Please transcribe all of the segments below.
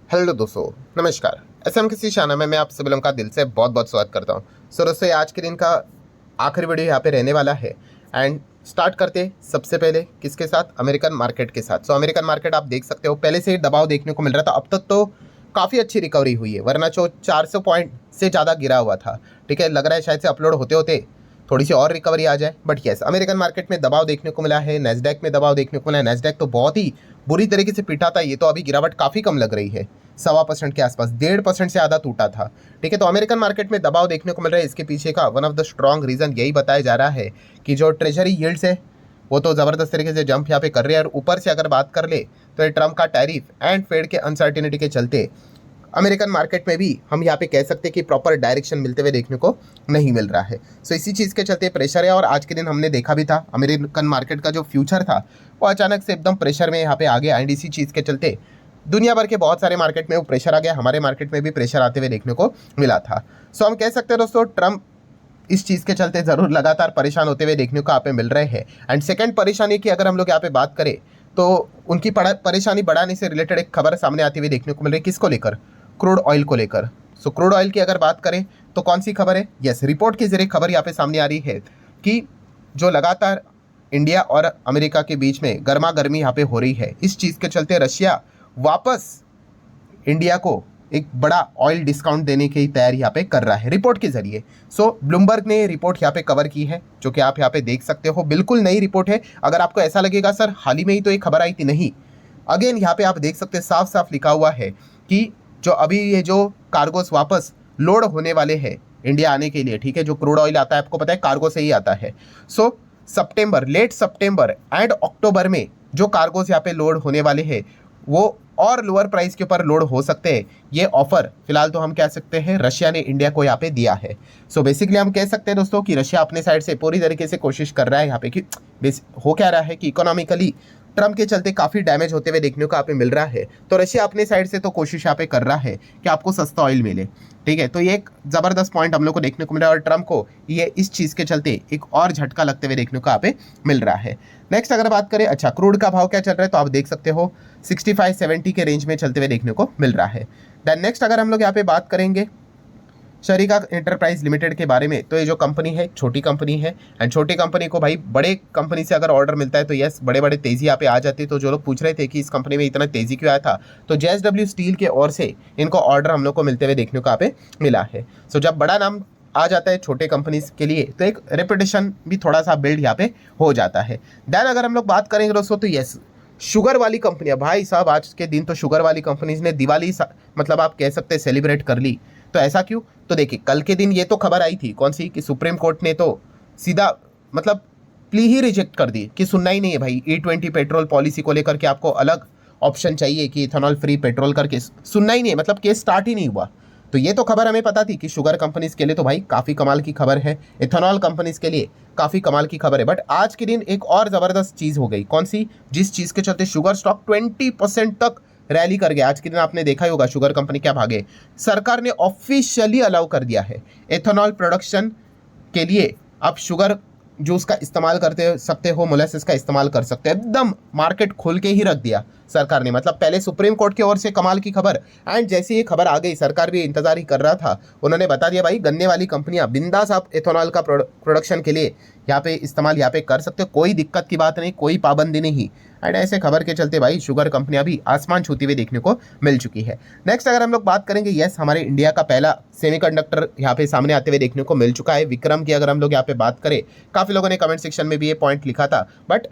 Hello दोस्तों, नमस्कार। SM किसी शाना में मैं आप सभी लोगों का दिल से बहुत बहुत स्वागत करता हूं। सो दोस्तों, आज के दिन का आखिरी वीडियो यहाँ पे रहने वाला है एंड स्टार्ट करते सबसे पहले किसके साथ, अमेरिकन मार्केट के साथ। सो अमेरिकन मार्केट आप देख सकते हो पहले से ही दबाव देखने को मिल रहा था, अब तक तो काफ़ी अच्छी रिकवरी हुई है, वरना जो 400 पॉइंट से ज़्यादा गिरा हुआ था। ठीक है, लग रहा है शायद से अपलोड होते होते थोड़ी सी और रिकवरी आ जाए, बट यस अमेरिकन मार्केट में दबाव देखने को मिला है। नेस्डैक में दबाव देखने को मिला है। नेस्डैक तो बहुत ही बुरी तरीके से पीटा था, ये तो अभी गिरावट काफ़ी कम लग रही है, 1.25% के आसपास, 1.5% से ज़्यादा टूटा था। ठीक है, तो अमेरिकन मार्केट में दबाव देखने को मिल रहा है। इसके पीछे का one of the strong reason यही बताया जा रहा है कि जो ट्रेजरी यील्ड्स है वो तो ज़बरदस्त तरीके से जंप यहाँ पे कर रही है। और ऊपर से अगर बात कर ले तो ये ट्रम्प का टैरिफ एंड फेड के अनसर्टिनिटी के चलते अमेरिकन मार्केट में भी हम यहाँ पे कह सकते हैं कि प्रॉपर डायरेक्शन मिलते हुए देखने को नहीं मिल रहा है। सो इसी चीज़ के चलते प्रेशर है। और आज के दिन हमने देखा भी था अमेरिकन मार्केट का जो फ्यूचर था वो अचानक से एकदम प्रेशर में यहाँ पे आ गया। एंड इसी चीज़ के चलते दुनिया भर के बहुत सारे मार्केट में वो प्रेशर आ गया, हमारे मार्केट में भी प्रेशर आते हुए देखने को मिला था। सो हम कह सकते हैं दोस्तों, ट्रम्प इस चीज़ के चलते ज़रूर लगातार परेशान होते हुए देखने को यहाँ पे मिल रहे हैं। एंड सेकेंड परेशानी की अगर हम लोग यहाँ पे बात करें तो उनकी परेशानी बढ़ाने से रिलेटेड एक खबर सामने आती हुई देखने को मिल रही है। किसको लेकर? क्रूड ऑयल को लेकर। सो क्रूड ऑयल की अगर बात करें तो कौन सी खबर है? यस, रिपोर्ट के जरिए खबर यहाँ पे सामने आ रही है कि जो लगातार इंडिया और अमेरिका के बीच में गर्मा गर्मी यहाँ पे हो रही है, इस चीज़ के चलते रशिया वापस इंडिया को एक बड़ा ऑयल डिस्काउंट देने की तैयारी यहाँ पे कर रहा है रिपोर्ट के जरिए। सो ब्लूमबर्ग ने रिपोर्ट यहाँ पे कवर की है, जो कि आप यहाँ पे देख सकते हो। बिल्कुल नई रिपोर्ट है। अगर आपको ऐसा लगेगा सर हाल ही में ही तो एक खबर आई थी, नहीं, अगेन यहाँ पे आप देख सकते हैं साफ साफ लिखा हुआ है कि जो अभी ये जो कार्गोस वापस लोड होने वाले हैं इंडिया आने के लिए, ठीक है, जो क्रूड ऑयल आता है आपको पता है कार्गो से ही आता है। सो सितंबर, लेट सितंबर एंड अक्टूबर में जो कार्गोस यहाँ पे लोड होने वाले हैं वो और लोअर प्राइस के ऊपर लोड हो सकते हैं। ये ऑफर फिलहाल तो हम कह सकते हैं रशिया ने इंडिया को यहाँ पे दिया है। सो बेसिकली हम कह सकते हैं दोस्तों कि रशिया अपने साइड से पूरी तरीके से कोशिश कर रहा है यहाँ पे कि हो क्या रहा है कि इकोनॉमिकली ट्रम्प के चलते काफ़ी डैमेज होते हुए देखने को यहाँ पे मिल रहा है। तो रशिया अपने साइड से तो कोशिश यहाँ पे कर रहा है कि आपको सस्ता ऑयल मिले। ठीक है, तो ये एक ज़बरदस्त पॉइंट हम लोग को देखने को मिला और ट्रम्प को ये इस चीज़ के चलते एक और झटका लगते हुए देखने को यहाँ पे मिल रहा है। नेक्स्ट अगर बात करें, अच्छा क्रूड का भाव क्या चल रहा है, तो आप देख सकते हो 65-70 के रेंज में चलते हुए देखने को मिल रहा है। देन नेक्स्ट अगर हम लोग यहाँ पे बात करेंगे शरीका एंटरप्राइज लिमिटेड के बारे में, तो ये जो कंपनी है छोटी कंपनी है एंड छोटी कंपनी को भाई बड़े कंपनी से अगर ऑर्डर मिलता है तो यस बड़े बड़े तेज़ी यहाँ पे आ जाती है। तो जो लोग पूछ रहे थे कि इस कंपनी में इतना तेज़ी क्यों आया था, तो JSW स्टील के ओर से इनको ऑर्डर हम लोग को मिलते हुए देखने को यहाँ पे मिला है। सो जब बड़ा नाम आ जाता है छोटे कंपनीज के लिए तो एक रेपुटेशन भी थोड़ा सा बिल्ड यहाँ पे हो जाता है। देन अगर हम लोग बात करेंगे दोस्तों तो यस शुगर वाली कंपनियां, भाई साहब आज के दिन तो शुगर वाली कंपनीज ने दिवाली मतलब आप कह सकते हैं सेलिब्रेट कर ली। तो ऐसा क्यों? तो देखिए कल के दिन ये तो खबर आई थी कौन सी कि सुप्रीम कोर्ट ने तो सीधा मतलब प्ली ही रिजेक्ट कर दी कि सुनना ही नहीं है भाई E20 पेट्रोल पॉलिसी को लेकर के आपको अलग ऑप्शन चाहिए कि इथेनॉल फ्री पेट्रोल करके, सुनना ही नहीं है, मतलब केस स्टार्ट ही नहीं हुआ। तो ये तो खबर हमें पता थी कि शुगर कंपनीज के लिए तो भाई काफ़ी कमाल की खबर है, इथेनॉल कंपनीज के लिए काफ़ी कमाल की खबर है। बट आज के दिन एक और ज़बरदस्त चीज़ हो गई, कौन सी? जिस चीज़ के चलते शुगर स्टॉक 20% तक रैली कर गया। आज के दिन आपने देखा ही होगा शुगर कंपनी क्या भागे। सरकार ने ऑफिशियली अलाउ कर दिया है एथेनॉल प्रोडक्शन के लिए आप शुगर जूस का इस्तेमाल करते सकते हो, मोलेसिस का इस्तेमाल कर सकते हो, एकदम मार्केट खोल के ही रख दिया सरकार ने। मतलब पहले सुप्रीम कोर्ट की ओर से कमाल की खबर एंड जैसे ये खबर आ गई सरकार भी इंतजार ही कर रहा था, उन्होंने बता दिया भाई गन्ने वाली कंपनियां बिंदास आप एथेनॉल का प्रोडक्शन के लिए यहाँ पे इस्तेमाल यहाँ पे कर सकते हो, कोई दिक्कत की बात नहीं, कोई पाबंदी नहीं। एंड ऐसे खबर के चलते भाई शुगर कंपनियां भी आसमान छूती हुई देखने को मिल चुकी है। नेक्स्ट अगर हम लोग बात करेंगे, यस हमारे इंडिया का पहला सेमीकंडक्टर यहाँ पे सामने आते हुए देखने को मिल चुका है, विक्रम की अगर हम लोग यहाँ पे बात करें, काफ़ी लोगों ने कमेंट सेक्शन में भी ये पॉइंट लिखा था, बट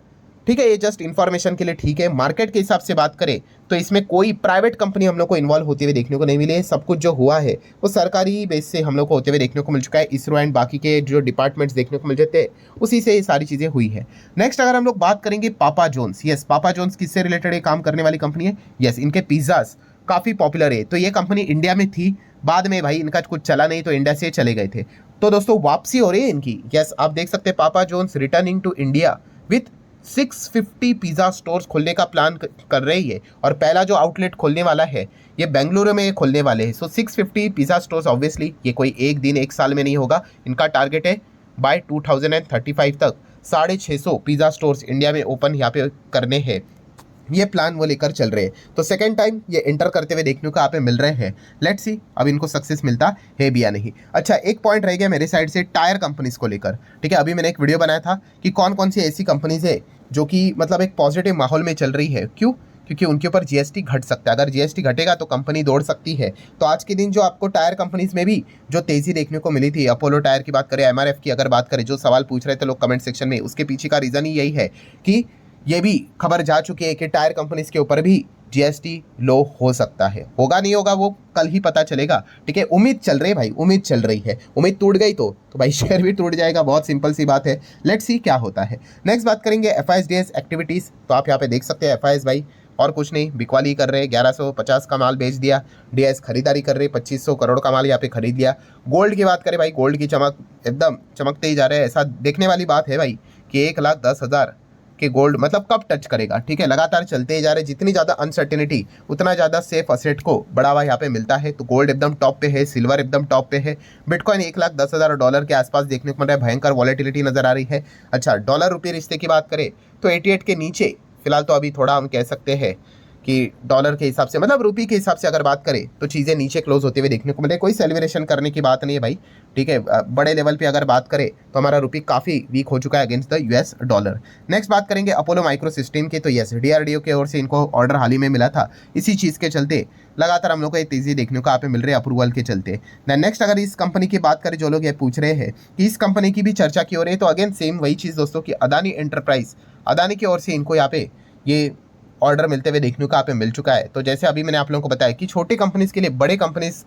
ठीक है ये जस्ट इन्फॉर्मेशन के लिए ठीक है। मार्केट के हिसाब से बात करें तो इसमें कोई प्राइवेट कंपनी हम लोग को इन्वॉल्व होते हुए देखने को नहीं मिले। सब कुछ जो हुआ है वो सरकारी बेस से हम लोग को होते हुए देखने को मिल चुका है। इसरो एंड बाकी के जो डिपार्टमेंट्स देखने को मिल जाते हैं उसी से ये सारी चीज़ें हुई है। नेक्स्ट अगर हम लोग बात करेंगे Papa John's, yes Papa John's किससे रिलेटेड ये काम करने वाली कंपनी है? यस इनके पिज़्ज़ाज काफ़ी पॉपुलर है। तो ये कंपनी इंडिया में थी, बाद में भाई इनका कुछ चला नहीं तो इंडिया से चले गए थे, तो दोस्तों वापसी हो रही है इनकी। यस आप देख सकते हैं Papa John's returning to India with 650 pizza stores खोलने का प्लान कर रही है और पहला जो आउटलेट खोलने वाला है ये बेंगलुरु में खोलने वाले हैं। सो 650 पिज़्ज़ा स्टोर्स ऑब्वियसली ये कोई एक दिन एक साल में नहीं होगा, इनका टारगेट है बाय 2035 तक 650 पिज़्ज़ा स्टोर्स इंडिया में ओपन यहाँ पे करने हैं। ये प्लान वो लेकर चल रहे हैं। तो सेकंड टाइम ये एंटर करते हुए देखने को यहाँ पे मिल रहे हैं। लेट्स सी अब इनको सक्सेस मिलता है भी या नहीं। अच्छा, एक पॉइंट रह गया मेरे साइड से टायर कंपनीज को लेकर, ठीक है। अभी मैंने एक वीडियो बनाया था कि कौन कौन सी ऐसी कंपनीज है जो कि मतलब एक पॉजिटिव माहौल में चल रही है। क्यों? क्योंकि उनके ऊपर जीएसटी घट सकता है। अगर जीएसटी घटेगा तो कंपनी दौड़ सकती है। तो आज के दिन जो आपको टायर कंपनीज में भी जो तेजी देखने को मिली थी, अपोलो टायर की बात करें, एमआरएफ की अगर बात करें, जो सवाल पूछ रहे थे लोग कमेंट सेक्शन में, उसके पीछे का रीज़न ही यही है कि ये भी खबर जा चुकी है कि टायर कंपनीज के ऊपर भी जीएसटी लो हो सकता है। होगा नहीं होगा वो कल ही पता चलेगा, ठीक है। उम्मीद चल रही है भाई, उम्मीद चल रही है। उम्मीद टूट गई तो भाई शेयर भी टूट जाएगा। बहुत सिंपल सी बात है। लेट्स सी क्या होता है। नेक्स्ट बात करेंगे एफआईएस एक्टिविटीज़। तो आप यहाँ पे देख सकते हैं एफआईएस भाई और कुछ नहीं, बिकवाली कर रहे हैं। 1150 का माल बेच दिया। डीआईएस खरीदारी कर रहे हैं, 2500 करोड़ का माल यहाँ पे खरीद लिया। गोल्ड की बात करें भाई, गोल्ड की चमक एकदम चमकते ही जा रहे हैं। ऐसा देखने वाली बात है भाई कि 1,10,000 कि गोल्ड मतलब कब टच करेगा, ठीक है। लगातार चलते ही जा रहे, जितनी ज़्यादा अनसर्टेनिटी उतना ज़्यादा सेफ असेट को बढ़ावा यहाँ पे मिलता है। तो गोल्ड एकदम टॉप पे है, सिल्वर एकदम टॉप पे है, बिटकॉइन 1,10,000 के आसपास देखने को मिल रहा है। भयंकर वॉलेटिलिटी नजर आ रही है। अच्छा, डॉलर रुपये रिश्ते की बात करें तो 88 के नीचे फिलहाल तो अभी थोड़ा हम कह सकते हैं कि डॉलर के हिसाब से मतलब रुपये के हिसाब से अगर बात करें तो चीज़ें नीचे क्लोज होते हुए देखने को मिले। कोई सेलिब्रेशन करने की बात नहीं है भाई, ठीक है। बड़े लेवल पे अगर बात करें तो हमारा रुपये काफ़ी वीक हो चुका है against the US dollar. Next बात करेंगे अपोलो माइक्रो सिस्टम की। तो यस, डीआरडीओ की ओर से इनको ऑर्डर हाल ही में मिला था। इसी चीज़ के चलते लगातार हम लोग को ये तेज़ी देखने को यहाँ पे मिल रही है अप्रूवल के चलते। नेक्स्ट अगर इस कंपनी की बात करें, जो लोग ये पूछ रहे हैं कि इस कंपनी की भी चर्चा की हो रही है, तो अगेन सेम वही चीज़ दोस्तों कि अदानी एंटरप्राइज, अदानी की ओर से इनको यहाँ पे ये ऑर्डर मिलते हुए देखने को यहाँ पे मिल चुका है। तो जैसे अभी मैंने आप लोगों को बताया कि छोटी कंपनीज के लिए बड़े कंपनीज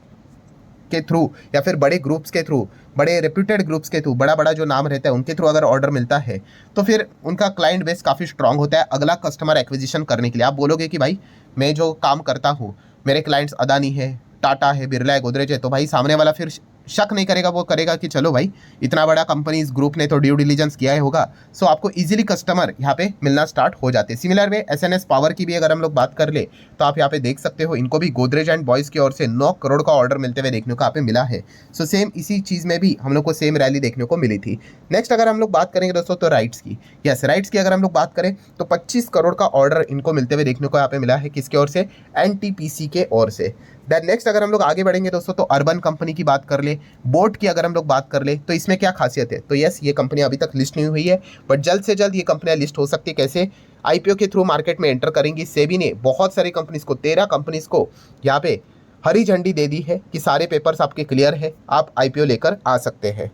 के थ्रू या फिर बड़े ग्रुप्स के थ्रू, बड़े रेप्यूटेड ग्रुप्स के थ्रू, बड़ा बड़ा जो नाम रहता है उनके थ्रू अगर ऑर्डर मिलता है तो फिर उनका क्लाइंट बेस काफ़ी स्ट्रांग होता है अगला कस्टमर एक्विजिशन करने के लिए। आप बोलोगे कि भाई मैं जो काम करता हूँ, मेरे क्लाइंट्स अदानी है, टाटा है, बिरला है, गोदरेज है, तो भाई सामने वाला फिर शक नहीं करेगा, वो करेगा कि चलो भाई इतना बड़ा कंपनी इस ग्रुप ने तो ड्यू डिलीजेंस किया ही होगा। सो आपको इजीली कस्टमर यहाँ पे मिलना स्टार्ट हो जाते हैं। सिमिलर वे एसएनएस पावर की भी अगर हम लोग बात कर ले तो आप यहाँ पे देख सकते हो, इनको भी गोदरेज एंड बॉयज़ की ओर से 9 करोड़ का ऑर्डर मिलते हुए देखने को यहाँ पे मिला है। सो सेम इसी चीज़ में भी हम लोग को सेम रैली देखने को मिली थी। नेक्स्ट अगर हम लोग बात करेंगे दोस्तों तो राइट्स की, यस राइट्स की अगर हम लोग बात करें तो 25 करोड़ का ऑर्डर इनको मिलते हुए देखने को यहाँ पे मिला है। किसके ओर से? एनटीपीसी के ओर से। दैन नेक्स्ट अगर हम लोग आगे बढ़ेंगे दोस्तों तो अर्बन कंपनी की बात कर ले, बोट की अगर हम लोग बात कर ले तो इसमें क्या खासियत है? तो यस, ये कंपनी अभी तक लिस्ट नहीं हुई है, बट जल्द से जल्द ये कंपनियां लिस्ट हो सकती है। कैसे? आईपीओ के थ्रू मार्केट में एंटर करेंगी। सेबी ने बहुत सारी कंपनीज को, 13 कंपनीज को यहाँ पे हरी झंडी दे दी है कि सारे पेपर्स आपके क्लियर है, आप आईपीओ लेकर आ सकते हैं।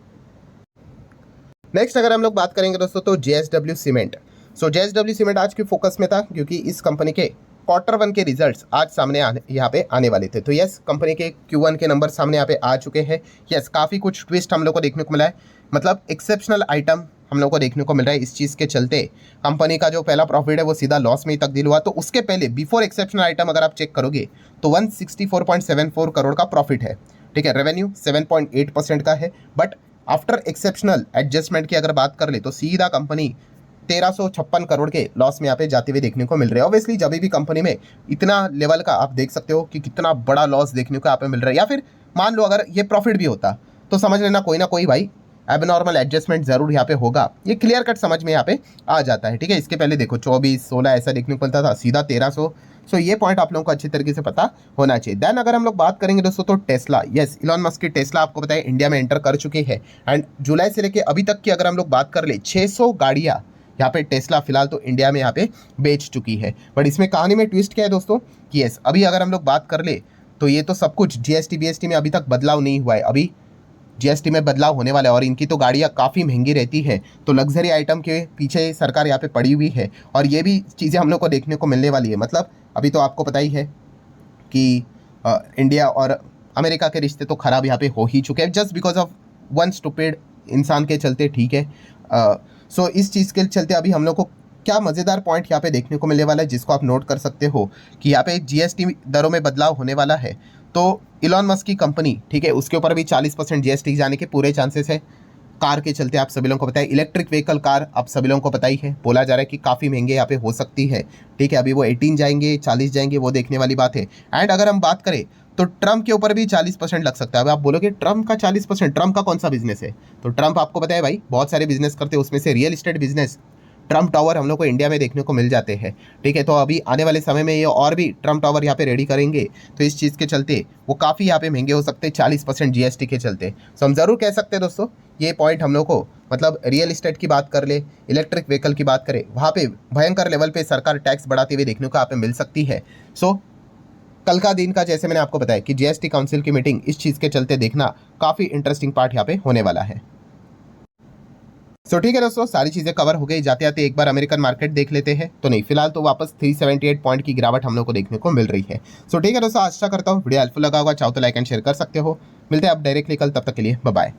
नेक्स्ट अगर हम लोग बात करेंगे दोस्तों तो जेएसडब्ल्यू सीमेंट। सो जेएसडब्ल्यू सीमेंट आज के फोकस में था क्योंकि इस कंपनी के Q1 के रिजल्ट्स आज सामने यहाँ पे आने वाले थे। तो यस, कंपनी के Q1 के नंबर सामने यहाँ पे आ चुके हैं। यस, काफ़ी कुछ ट्विस्ट हम लोग को देखने को मिला है, मतलब एक्सेप्शनल आइटम हम लोग को देखने को मिल रहा है। इस चीज़ के चलते कंपनी का जो पहला प्रॉफिट है वो सीधा लॉस में ही तब्दील हुआ। तो उसके पहले बिफोर एक्सेप्शनल आइटम अगर आप चेक करोगे तो 164.74 करोड़ का प्रॉफिट है, ठीक है। रेवेन्यू 7.8% का है, बट आफ्टर एक्सेप्शनल एडजस्टमेंट की अगर बात कर ले तो सीधा कंपनी 1356 करोड़ के लॉस में यहाँ पे जाते हुए देखने को मिल रहे हैं। ऑब्वियसली जब भी कंपनी में इतना लेवल का आप देख सकते हो कि कितना बड़ा लॉस देखने को यहाँ पे मिल रहा है, या फिर मान लो अगर ये प्रॉफिट भी होता तो समझ लेना कोई ना कोई भाई एबनॉर्मल एडजस्टमेंट जरूर यहाँ पे होगा। ये क्लियर कट समझ में यहाँ पे आ जाता है, ठीक है। इसके पहले देखो 24, 16 ऐसा देखने को मिलता था, सीधा 1300। सो ये पॉइंट आप लोगों को अच्छी तरीके से पता होना चाहिए। देन अगर हम लोग बात करेंगे दोस्तों तो टेस्ला, यस इलॉन मस्क की टेस्ला आपको पता है इंडिया में एंटर कर चुकी है। एंड जुलाई से लेकर अभी तक की अगर हम लोग बात कर ले 600 गाड़ियाँ यहाँ पे टेस्ला फिलहाल तो इंडिया में यहाँ पे बेच चुकी है। बट इसमें कहानी में ट्विस्ट क्या है दोस्तों कि यस, अभी अगर हम लोग बात कर ले तो ये तो सब कुछ जीएसटी बीएसटी में अभी तक बदलाव नहीं हुआ है, अभी जीएसटी में बदलाव होने वाला है। और इनकी तो गाड़ियाँ काफ़ी महंगी रहती है, तो लग्जरी आइटम के पीछे सरकार यहाँ पे पड़ी हुई है। और ये भी चीज़ें हम लोग को देखने को मिलने वाली है। मतलब अभी तो आपको पता ही है कि इंडिया और अमेरिका के रिश्ते तो ख़राब यहाँ पे हो ही चुके हैं, just because of one stupid इंसान के चलते, ठीक है। सो इस चीज़ के चलते अभी हम लोग को क्या मज़ेदार पॉइंट यहाँ पे देखने को मिलने वाला है, जिसको आप नोट कर सकते हो कि यहाँ पे जीएसटी दरों में बदलाव होने वाला है। तो इलॉन मस्क की कंपनी, ठीक है, उसके ऊपर भी 40% जीएसटी जाने के पूरे चांसेस है। कार के चलते आप सभी लोगों को पता है, इलेक्ट्रिक व्हीकल कार आप सभी लोगों को पता ही है, बोला जा रहा है कि काफ़ी महंगे यहाँ पे हो सकती है, ठीक है। अभी वो 18 जाएंगे, 40 जाएंगे, वो देखने वाली बात है। एंड अगर हम बात करें तो ट्रम्प के ऊपर भी 40% लग सकता है। अब आप बोलोगे ट्रम्प का 40%, ट्रम्प का कौन सा बिजनेस है? तो ट्रम्प आपको पता है भाई बहुत सारे बिजनेस करते हैं, उसमें से real estate business Trump tower हम लोग को इंडिया में देखने को मिल जाते हैं। ठीक है, तो अभी आने वाले समय में ये और भी ट्रम्प टावर यहाँ पे रेडी करेंगे, तो इस चीज़ के चलते वो काफ़ी यहाँ पे महंगे हो सकते हैं 40% GST के चलते। सो हम ज़रूर कह सकते हैं दोस्तों, ये पॉइंट हम लोग को मतलब रियल इस्टेट की बात कर ले, इलेक्ट्रिक व्हीकल की बात करें, वहाँ पे भयंकर लेवल पे सरकार टैक्स बढ़ाते हुए देखने को यहाँ पे मिल सकती है। सो कल का दिन का जैसे मैंने आपको बताया कि GST काउंसिल की मीटिंग इस चीज़ के चलते देखना काफ़ी इंटरेस्टिंग पार्ट यहाँ पे होने वाला है। सो ठीक है दोस्तों, सारी चीज़ें कवर हो गई। जाते जाते एक बार अमेरिकन मार्केट देख लेते हैं, तो नहीं फिलहाल तो वापस 378 पॉइंट की गिरावट हम लोग को देखने को मिल रही है। सो ठीक है दोस्तों, आशा करता हूँ वीडियो हेल्पफुल लगा होगा, चाहो तो लाइक एंड शेयर कर सकते हो। मिलते हैं आप डायरेक्टली कल, तब तक के लिए बाय बाय।